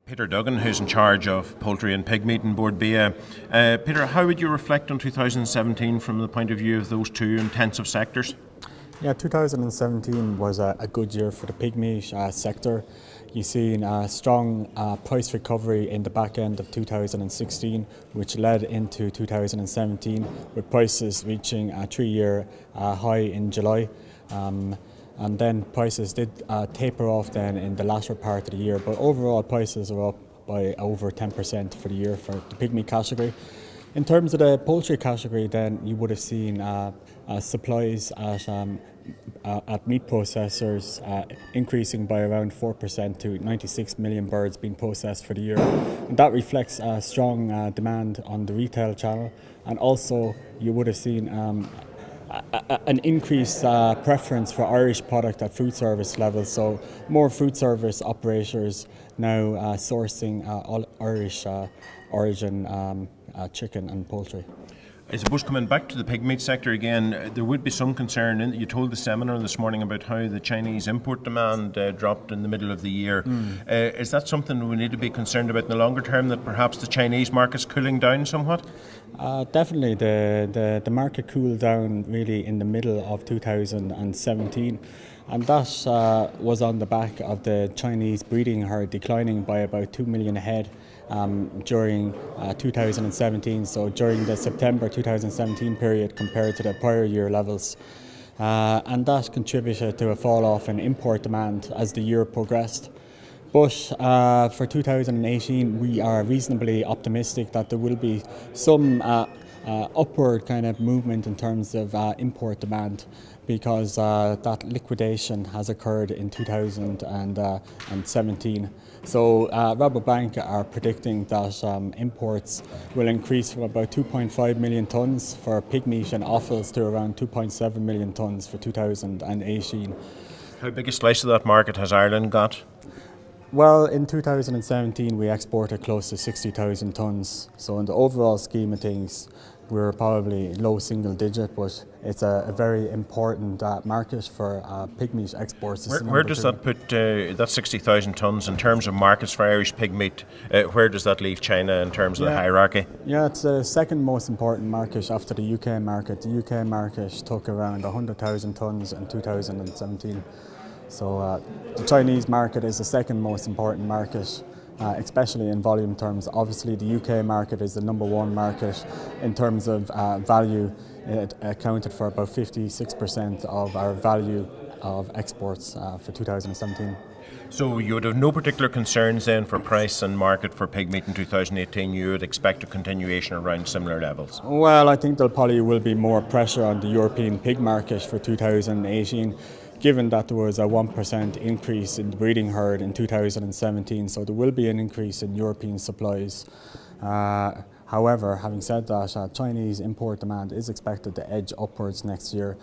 Peter Duggan, who's in charge of poultry and pigmeat in Board BA. Peter, how would you reflect on 2017 from the point of view of those two intensive sectors? Yeah, 2017 was a good year for the pigmeat sector. You've seen a strong price recovery in the back end of 2016, which led into 2017, with prices reaching a 3-year high in July. And then prices did taper off then in the latter part of the year, but overall prices are up by over 10% for the year for the pigmeat category. In terms of the poultry category, then you would have seen supplies at meat processors increasing by around 4% to 96 million birds being processed for the year. And that reflects strong demand on the retail channel, and also you would have seen an increased preference for Irish product at food service levels, so more food service operators now sourcing all Irish origin chicken and poultry. I suppose coming back to the pigmeat sector again, there would be some concern. You told the seminar this morning about how the Chinese import demand dropped in the middle of the year. Is that something we need to be concerned about in the longer term, that perhaps the Chinese market's cooling down somewhat? Definitely, the market cooled down really in the middle of 2017, and that was on the back of the Chinese breeding herd declining by about 2 million head during 2017, so during the September 2017 period compared to the prior year levels. And that contributed to a fall off in import demand as the year progressed. But for 2018, we are reasonably optimistic that there will be some upward kind of movement in terms of import demand, because that liquidation has occurred in 2017. So Rabobank are predicting that imports will increase from about 2.5 million tonnes for pigmeat and offals to around 2.7 million tonnes for 2018. How big a slice of that market has Ireland got? Well, in 2017 we exported close to 60,000 tonnes, so in the overall scheme of things we're probably low single digit, but it's a very important market for pigmeat exports. Where does that put that 60,000 tonnes in terms of markets for Irish pigmeat? Where does that leave China in terms of the hierarchy? Yeah, it's the second most important market after the UK market. The UK market took around 100,000 tonnes in 2017. So the Chinese market is the second most important market, especially in volume terms. Obviously the UK market is the #1 market in terms of value. It accounted for about 56% of our value of exports for 2017. So you would have no particular concerns then for price and market for pigmeat in 2018? You would expect a continuation around similar levels? Well, I think there probably will be more pressure on the European pig market for 2018, given that there was a 1% increase in the breeding herd in 2017, so there will be an increase in European supplies. However, having said that, Chinese import demand is expected to edge upwards next year.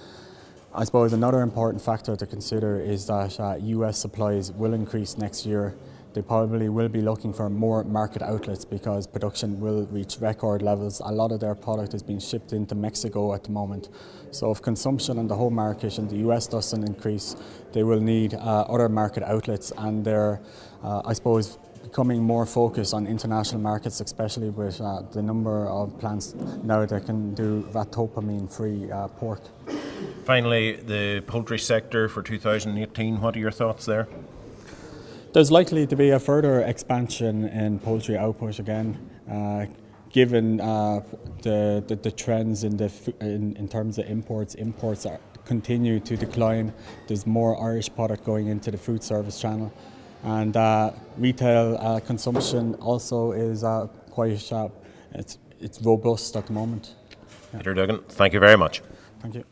I suppose another important factor to consider is that US supplies will increase next year. They probably will be looking for more market outlets because production will reach record levels. A lot of their product is being shipped into Mexico at the moment. So if consumption in the home market in the US doesn't increase, they will need other market outlets, and they're, I suppose, becoming more focused on international markets, especially with the number of plants now that can do ractopamine-free pork. Finally, the poultry sector for 2018, what are your thoughts there? There's likely to be a further expansion in poultry output again, given the trends in terms of imports. Imports continue to decline. There's more Irish product going into the food service channel, and retail consumption also is quite it's robust at the moment. Peter Duggan, thank you very much. Thank you.